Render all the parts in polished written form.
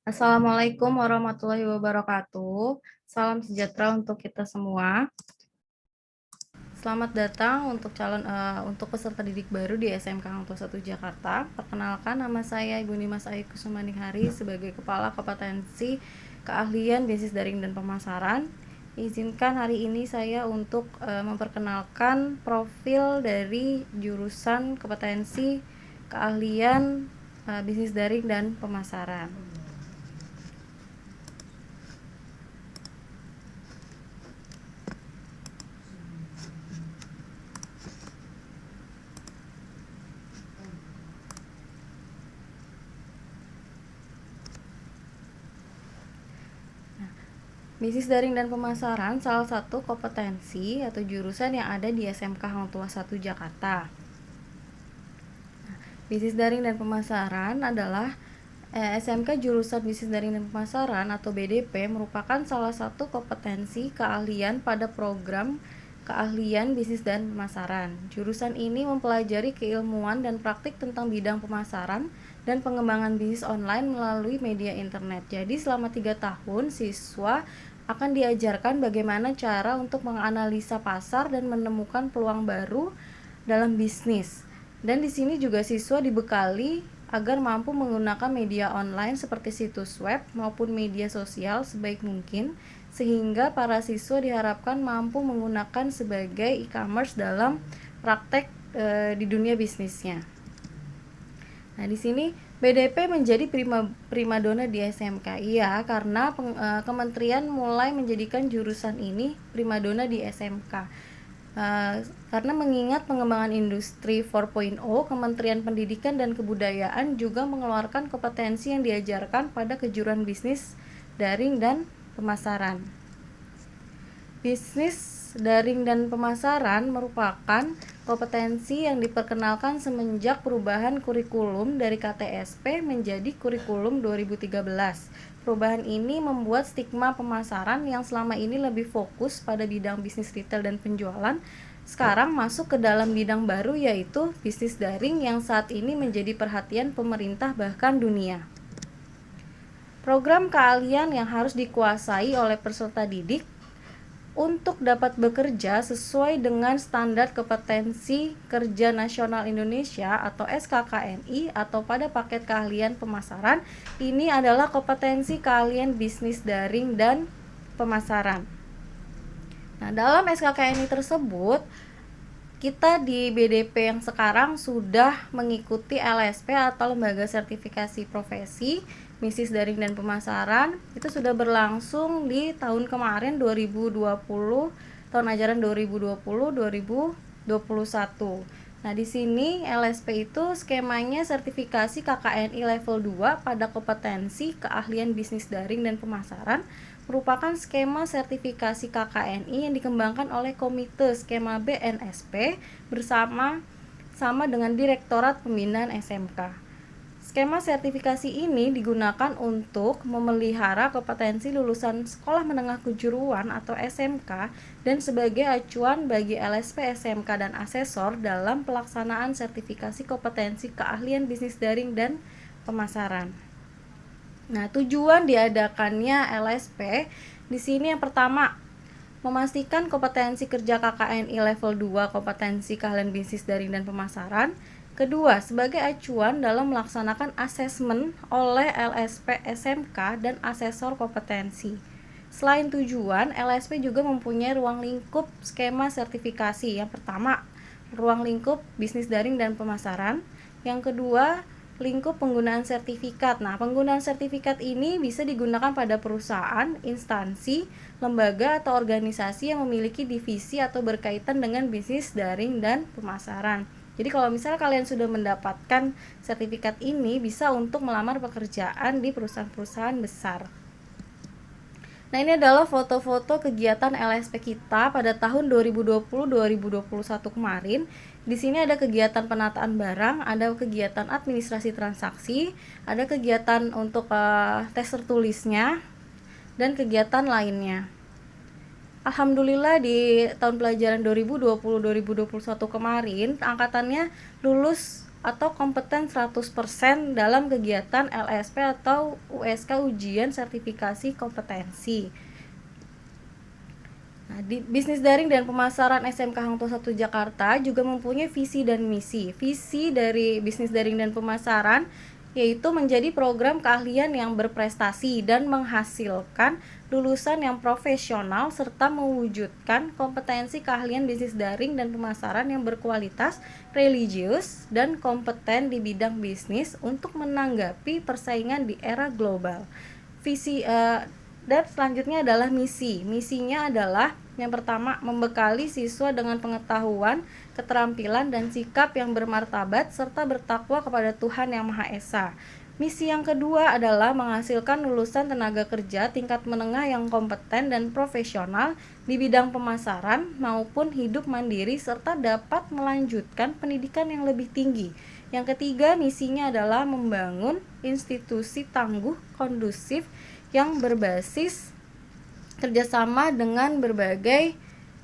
Assalamualaikum warahmatullahi wabarakatuh. Salam sejahtera untuk kita semua. Selamat datang untuk peserta didik baru di SMK Hang Tuah 1 Jakarta. Perkenalkan, nama saya Ibu Nimas Ayu Kusumaningharih sebagai Kepala Kompetensi Keahlian Bisnis Daring dan Pemasaran. Izinkan hari ini saya untuk memperkenalkan profil dari jurusan kompetensi keahlian bisnis daring dan pemasaran. Bisnis daring dan pemasaran salah satu kompetensi atau jurusan yang ada di SMK Hang Tuah 1 Jakarta. Bisnis daring dan pemasaran adalah SMK jurusan Bisnis Daring dan Pemasaran atau BDP merupakan salah satu kompetensi keahlian pada program keahlian bisnis dan pemasaran. Jurusan ini mempelajari keilmuan dan praktik tentang bidang pemasaran dan pengembangan bisnis online melalui media internet. Jadi selama 3 tahun siswa akan diajarkan bagaimana cara untuk menganalisa pasar dan menemukan peluang baru dalam bisnis. Dan di sini juga siswa dibekali agar mampu menggunakan media online seperti situs web maupun media sosial sebaik mungkin, sehingga para siswa diharapkan mampu menggunakan sebagai e-commerce dalam praktek di dunia bisnisnya. Nah, di sini BDP menjadi primadona di SMK. Iya, karena kementerian mulai menjadikan jurusan ini primadona di SMK. Karena mengingat pengembangan industri 4.0, Kementerian Pendidikan dan Kebudayaan juga mengeluarkan kompetensi yang diajarkan pada kejuruan bisnis daring dan pemasaran. Bisnis daring dan pemasaran merupakan kompetensi yang diperkenalkan semenjak perubahan kurikulum dari KTSP menjadi kurikulum 2013. Perubahan ini membuat stigma pemasaran yang selama ini lebih fokus pada bidang bisnis retail dan penjualan sekarang masuk ke dalam bidang baru, yaitu bisnis daring yang saat ini menjadi perhatian pemerintah bahkan dunia. Program keahlian yang harus dikuasai oleh peserta didik untuk dapat bekerja sesuai dengan Standar Kompetensi Kerja Nasional Indonesia atau SKKNI atau pada paket keahlian pemasaran, ini adalah kompetensi keahlian bisnis daring dan pemasaran. Nah, dalam SKKNI tersebut, kita di BDP yang sekarang sudah mengikuti LSP atau Lembaga Sertifikasi Profesi Bisnis Daring dan Pemasaran. Itu sudah berlangsung di tahun kemarin 2020, tahun ajaran 2020-2021. Nah, di sini LSP itu skemanya sertifikasi KKNI level 2 pada kompetensi keahlian bisnis daring dan pemasaran merupakan skema sertifikasi KKNI yang dikembangkan oleh Komite Skema BNSP bersama dengan Direktorat Pembinaan SMK. Skema sertifikasi ini digunakan untuk memelihara kompetensi lulusan sekolah menengah kejuruan atau SMK dan sebagai acuan bagi LSP SMK dan asesor dalam pelaksanaan sertifikasi kompetensi keahlian bisnis daring dan pemasaran. Nah, tujuan diadakannya LSP di sini yang pertama, memastikan kompetensi kerja KKNI level 2 kompetensi keahlian bisnis daring dan pemasaran. Kedua, sebagai acuan dalam melaksanakan asesmen oleh LSP SMK dan asesor kompetensi. Selain tujuan, LSP juga mempunyai ruang lingkup skema sertifikasi. Yang pertama, ruang lingkup bisnis daring dan pemasaran. Yang kedua, lingkup penggunaan sertifikat. Nah, penggunaan sertifikat ini bisa digunakan pada perusahaan, instansi, lembaga, atau organisasi yang memiliki divisi atau berkaitan dengan bisnis daring dan pemasaran. Jadi kalau misalnya kalian sudah mendapatkan sertifikat ini, bisa untuk melamar pekerjaan di perusahaan-perusahaan besar. Nah, ini adalah foto-foto kegiatan LSP kita pada tahun 2020-2021 kemarin. Di sini ada kegiatan penataan barang, ada kegiatan administrasi transaksi, ada kegiatan untuk tes tertulisnya, dan kegiatan lainnya. Alhamdulillah di tahun pelajaran 2020-2021 kemarin, angkatannya lulus atau kompeten 100% dalam kegiatan LSP atau USK ujian sertifikasi kompetensi. Nah, di bisnis daring dan pemasaran SMK Hang Tuah 1 Jakarta juga mempunyai visi dan misi. Visi dari bisnis daring dan pemasaran yaitu menjadi program keahlian yang berprestasi dan menghasilkan lulusan yang profesional serta mewujudkan kompetensi keahlian bisnis daring dan pemasaran yang berkualitas, religius, dan kompeten di bidang bisnis untuk menanggapi persaingan di era global. Visi dan selanjutnya adalah misi. Misinya adalah yang pertama, membekali siswa dengan pengetahuan, keterampilan, dan sikap yang bermartabat serta bertakwa kepada Tuhan Yang Maha Esa. Misi yang kedua adalah menghasilkan lulusan tenaga kerja tingkat menengah yang kompeten dan profesional di bidang pemasaran maupun hidup mandiri serta dapat melanjutkan pendidikan yang lebih tinggi. Yang ketiga, misinya adalah membangun institusi tangguh, kondusif, yang berbasis kerjasama dengan berbagai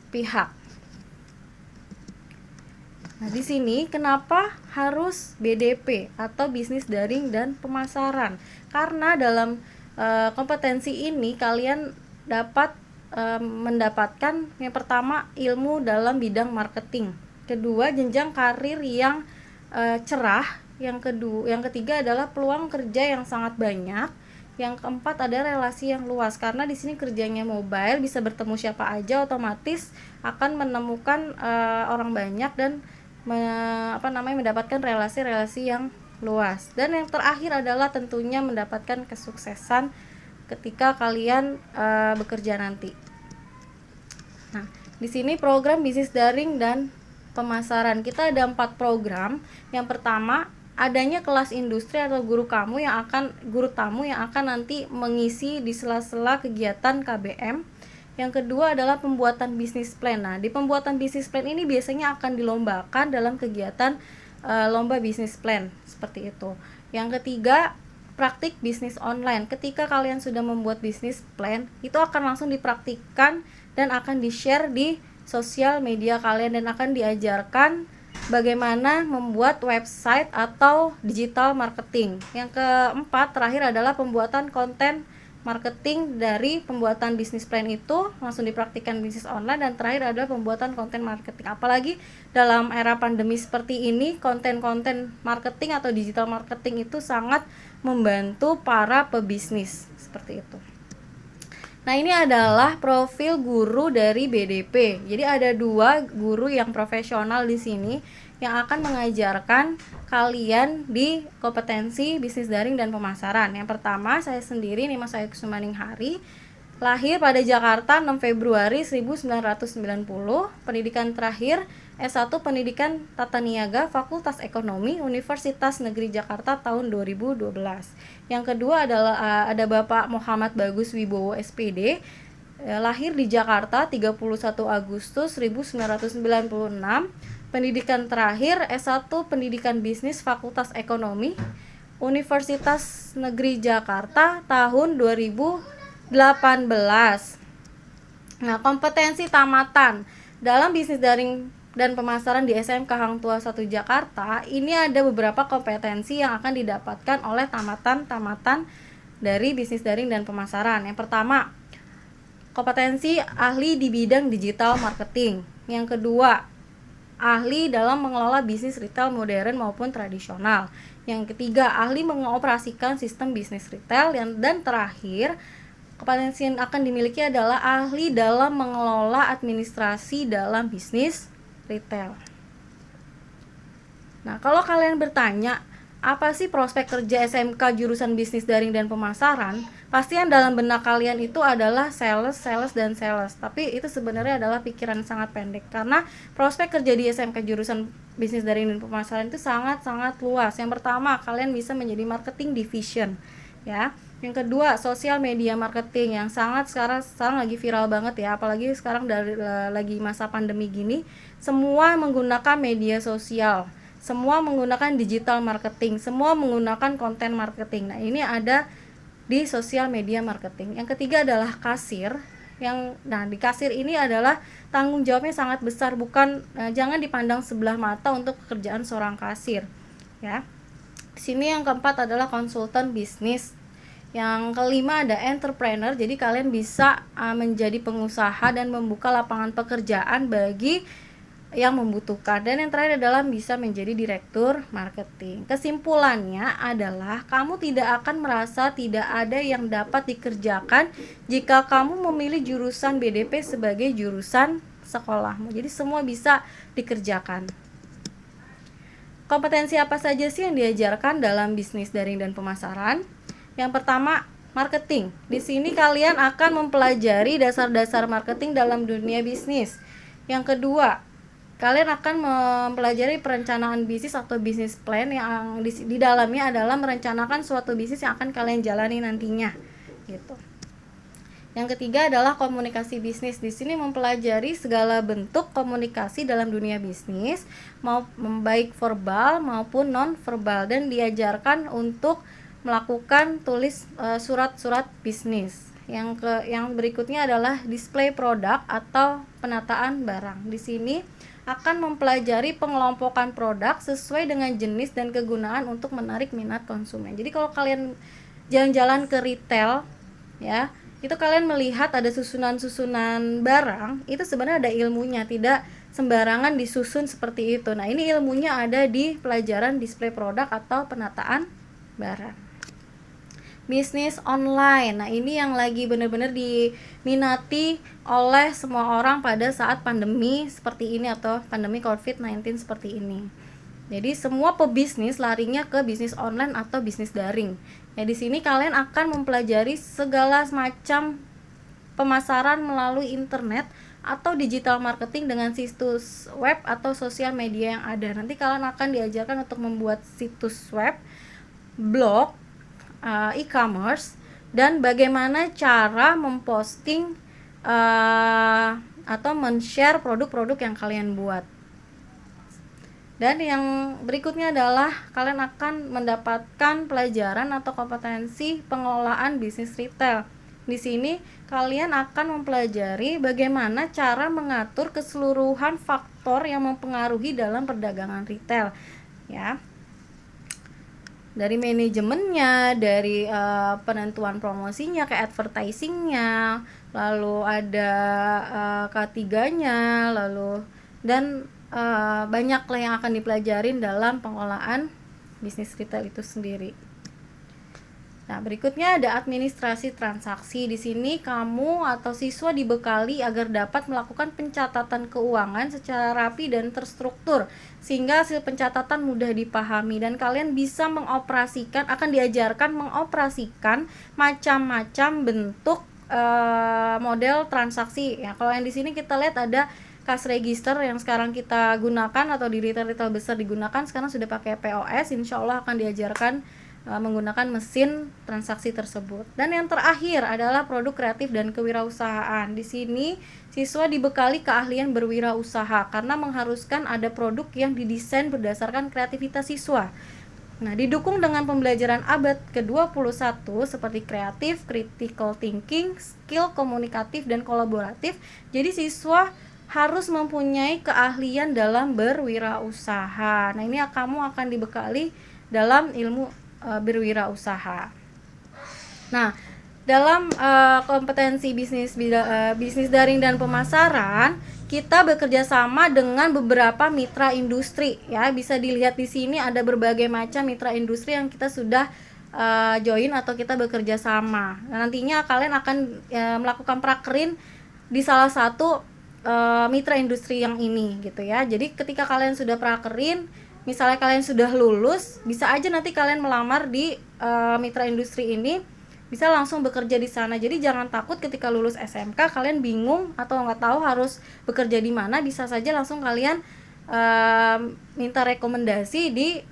pihak. Nah, di sini kenapa harus BDP atau bisnis daring dan pemasaran? Karena dalam kompetensi ini kalian dapat mendapatkan yang pertama ilmu dalam bidang marketing, kedua jenjang karir yang cerah, yang ketiga adalah peluang kerja yang sangat banyak. Yang keempat ada relasi yang luas, karena di sini kerjanya mobile, bisa bertemu siapa aja, otomatis akan menemukan orang banyak dan mendapatkan relasi-relasi yang luas. Dan yang terakhir adalah tentunya mendapatkan kesuksesan ketika kalian bekerja nanti. Nah, di sini program bisnis daring dan pemasaran kita ada 4 program. Yang pertama, adanya kelas industri atau guru tamu yang akan nanti mengisi di sela-sela kegiatan KBM. Yang kedua adalah pembuatan bisnis plan. Nah, di pembuatan bisnis plan ini biasanya akan dilombakan dalam kegiatan lomba bisnis plan seperti itu. Yang ketiga, praktik bisnis online. Ketika kalian sudah membuat bisnis plan, itu akan langsung dipraktikkan dan akan di-share di sosial media kalian dan akan diajarkan bagaimana membuat website atau digital marketing. Yang keempat terakhir adalah pembuatan konten marketing. Dari pembuatan bisnis plan itu langsung dipraktikkan bisnis online, dan terakhir adalah pembuatan konten marketing. Apalagi dalam era pandemi seperti ini, konten-konten marketing atau digital marketing itu sangat membantu para pebisnis seperti itu. Nah, ini adalah profil guru dari BDP. Jadi ada 2 guru yang profesional di sini yang akan mengajarkan kalian di kompetensi bisnis daring dan pemasaran. Yang pertama, saya sendiri nih, Mas Ayu Kusumaninghardi, lahir pada Jakarta 6 Februari 1990, pendidikan terakhir S1 Pendidikan Tata Niaga Fakultas Ekonomi Universitas Negeri Jakarta tahun 2012. Yang kedua adalah ada Bapak Muhammad Bagus Wibowo SPD, lahir di Jakarta 31 Agustus 1996. Pendidikan terakhir S1 Pendidikan Bisnis Fakultas Ekonomi Universitas Negeri Jakarta tahun 2018. Nah, kompetensi tamatan dalam bisnis daring dan pemasaran di SMK Hang Tuah 1 Jakarta ini ada beberapa kompetensi yang akan didapatkan oleh tamatan dari bisnis daring dan pemasaran. Yang pertama, kompetensi ahli di bidang digital marketing. Yang kedua, ahli dalam mengelola bisnis retail modern maupun tradisional. Yang ketiga, ahli mengoperasikan sistem bisnis retail. Dan terakhir, kompetensi yang akan dimiliki adalah ahli dalam mengelola administrasi dalam bisnis retail. Nah, kalau kalian bertanya, apa sih prospek kerja SMK jurusan bisnis daring dan pemasaran? Pasti yang dalam benak kalian itu adalah sales. Tapi itu sebenarnya adalah pikiran sangat pendek, karena prospek kerja di SMK jurusan bisnis daring dan pemasaran itu sangat-sangat luas. Yang pertama, kalian bisa menjadi marketing division, ya. Yang kedua, sosial media marketing yang sekarang lagi viral banget ya, apalagi sekarang lagi masa pandemi gini, semua menggunakan media sosial, semua menggunakan digital marketing, semua menggunakan konten marketing. Nah, ini ada di sosial media marketing. Yang ketiga adalah kasir. Di kasir ini adalah tanggung jawabnya sangat besar, jangan dipandang sebelah mata untuk pekerjaan seorang kasir. ya. Di sini yang keempat adalah konsultan bisnis. Yang kelima ada entrepreneur. Jadi kalian bisa menjadi pengusaha dan membuka lapangan pekerjaan bagi yang membutuhkan. Dan yang terakhir adalah bisa menjadi direktur marketing. Kesimpulannya adalah kamu tidak akan merasa tidak ada yang dapat dikerjakan jika kamu memilih jurusan BDP sebagai jurusan sekolahmu. Jadi semua bisa dikerjakan. Kompetensi apa saja sih yang diajarkan dalam bisnis daring dan pemasaran? Yang pertama, marketing. Di sini kalian akan mempelajari dasar-dasar marketing dalam dunia bisnis. Yang kedua, kalian akan mempelajari perencanaan bisnis atau bisnis plan yang di dalamnya adalah merencanakan suatu bisnis yang akan kalian jalani nantinya, gitu. Yang ketiga adalah komunikasi bisnis. Di sini mempelajari segala bentuk komunikasi dalam dunia bisnis, mau baik verbal maupun non verbal, dan diajarkan untuk melakukan surat-surat bisnis. Yang berikutnya adalah display produk atau penataan barang. Di sini akan mempelajari pengelompokan produk sesuai dengan jenis dan kegunaan untuk menarik minat konsumen. Jadi kalau kalian jalan-jalan ke retail, ya, itu kalian melihat ada susunan-susunan barang, itu sebenarnya ada ilmunya, tidak sembarangan disusun seperti itu. Nah, ini ilmunya ada di pelajaran display produk atau penataan barang. Bisnis online. Nah, ini yang lagi benar-benar diminati oleh semua orang pada saat pandemi seperti ini atau pandemi COVID-19 seperti ini. Jadi semua pebisnis larinya ke bisnis online atau bisnis daring. Ya, di sini kalian akan mempelajari segala macam pemasaran melalui internet atau digital marketing dengan situs web atau sosial media yang ada. Nanti kalian akan diajarkan untuk membuat situs web, blog, e-commerce, dan bagaimana cara memposting atau men-share produk-produk yang kalian buat. Dan yang berikutnya adalah kalian akan mendapatkan pelajaran atau kompetensi pengelolaan bisnis retail. Di sini kalian akan mempelajari bagaimana cara mengatur keseluruhan faktor yang mempengaruhi dalam perdagangan retail, ya. Dari manajemennya, dari penentuan promosinya, ke advertisingnya, lalu ada ketiganya, lalu dan banyak lah yang akan dipelajarin dalam pengelolaan bisnis retail itu sendiri. Nah, berikutnya ada administrasi transaksi. Di sini kamu atau siswa dibekali agar dapat melakukan pencatatan keuangan secara rapi dan terstruktur sehingga hasil pencatatan mudah dipahami, dan kalian bisa akan diajarkan mengoperasikan macam-macam bentuk model transaksi. Ya, kalau yang di sini kita lihat ada cash register yang sekarang kita gunakan atau di retail besar digunakan, sekarang sudah pakai POS. Insya Allah akan diajarkan menggunakan mesin transaksi tersebut. Dan yang terakhir adalah produk kreatif dan kewirausahaan. Di sini siswa dibekali keahlian berwirausaha karena mengharuskan ada produk yang didesain berdasarkan kreativitas siswa. Nah, didukung dengan pembelajaran abad ke-21 seperti kreatif, critical thinking, skill komunikatif dan kolaboratif. Jadi siswa harus mempunyai keahlian dalam berwirausaha. Nah, ini kamu akan dibekali dalam ilmu berwirausaha. Nah, dalam kompetensi bisnis daring dan pemasaran, kita bekerja sama dengan beberapa mitra industri, ya. Bisa dilihat di sini ada berbagai macam mitra industri yang kita sudah join atau kita bekerja sama. Nah, nantinya kalian akan melakukan prakerin di salah satu mitra industri yang ini, gitu ya. Jadi ketika kalian sudah prakerin, misalnya kalian sudah lulus, bisa aja nanti kalian melamar di mitra industri ini, bisa langsung bekerja di sana. Jadi jangan takut ketika lulus SMK kalian bingung atau nggak tahu harus bekerja di mana, bisa saja langsung kalian minta rekomendasi di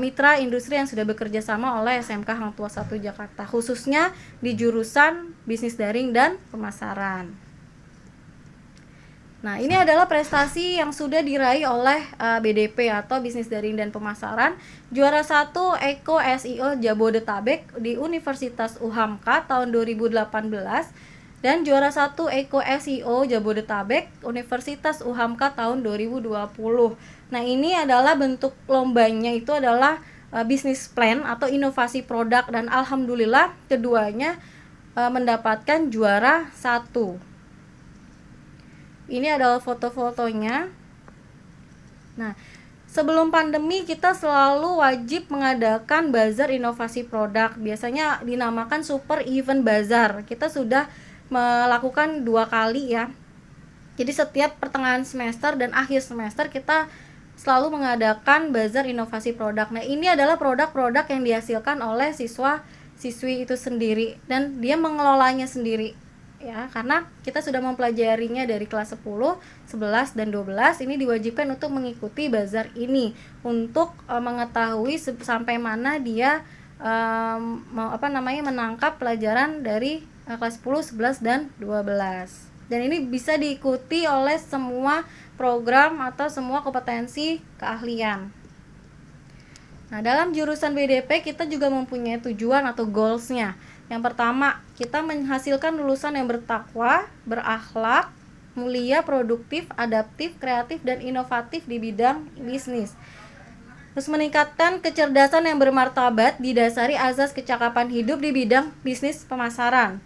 mitra industri yang sudah bekerja sama oleh SMK Hang Tuah 1 Jakarta, khususnya di jurusan bisnis daring dan pemasaran. Nah, ini adalah prestasi yang sudah diraih oleh BDP atau Bisnis Daring dan Pemasaran. Juara 1 Eko SEO Jabodetabek di Universitas UHAMKA tahun 2018 dan juara 1 Eko SEO Jabodetabek Universitas UHAMKA tahun 2020. Nah, ini adalah bentuk lombanya, itu adalah bisnis plan atau inovasi produk, dan alhamdulillah keduanya mendapatkan juara 1. Ini adalah foto-fotonya. Nah, sebelum pandemi kita selalu wajib mengadakan bazar inovasi produk. Biasanya dinamakan Super Event Bazar. Kita sudah melakukan 2 kali ya. Jadi setiap pertengahan semester dan akhir semester kita selalu mengadakan bazar inovasi produk. Nah, ini adalah produk-produk yang dihasilkan oleh siswa-siswi itu sendiri dan dia mengelolanya sendiri. Ya, karena kita sudah mempelajarinya dari kelas 10, 11 dan 12, ini diwajibkan untuk mengikuti bazar ini untuk mengetahui sampai mana dia menangkap pelajaran dari kelas 10, 11 dan 12. Dan ini bisa diikuti oleh semua program atau semua kompetensi keahlian. Nah, dalam jurusan BDP kita juga mempunyai tujuan atau goals-nya. Yang pertama, kita menghasilkan lulusan yang bertakwa, berakhlak, mulia, produktif, adaptif, kreatif, dan inovatif di bidang bisnis. Terus meningkatkan kecerdasan yang bermartabat didasari azas kecakapan hidup di bidang bisnis pemasaran.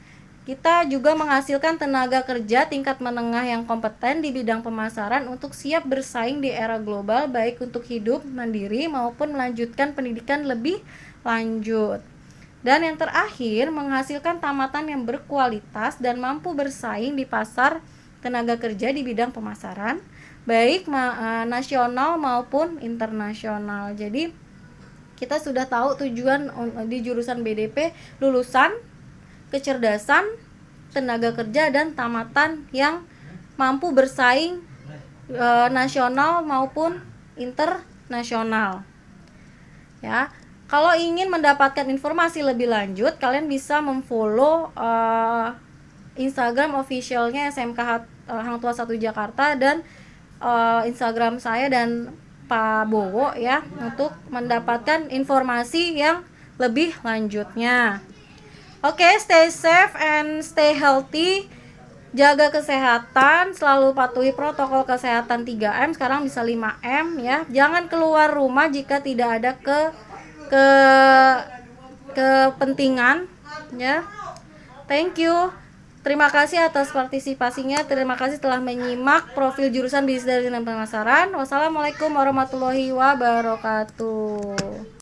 Kita juga menghasilkan tenaga kerja tingkat menengah yang kompeten di bidang pemasaran untuk siap bersaing di era global, baik untuk hidup mandiri maupun melanjutkan pendidikan lebih lanjut. Dan yang terakhir, menghasilkan tamatan yang berkualitas dan mampu bersaing di pasar tenaga kerja di bidang pemasaran, baik nasional maupun internasional. Jadi kita sudah tahu tujuan di jurusan BDP, lulusan, kecerdasan, tenaga kerja, dan tamatan yang mampu bersaing nasional maupun internasional. Ya. Kalau ingin mendapatkan informasi lebih lanjut, kalian bisa memfollow Instagram officialnya SMK Hang Tuah 1 Jakarta dan Instagram saya dan Pak Bowo ya, untuk mendapatkan informasi yang lebih lanjutnya. Oke, stay safe and stay healthy. Jaga kesehatan, selalu patuhi protokol kesehatan 3M, sekarang bisa 5M ya. Jangan keluar rumah jika tidak ada kepentingan ya. Thank you. Terima kasih atas partisipasinya. Terima kasih telah menyimak profil jurusan bisnis dan pemasaran. Wassalamualaikum warahmatullahi wabarakatuh.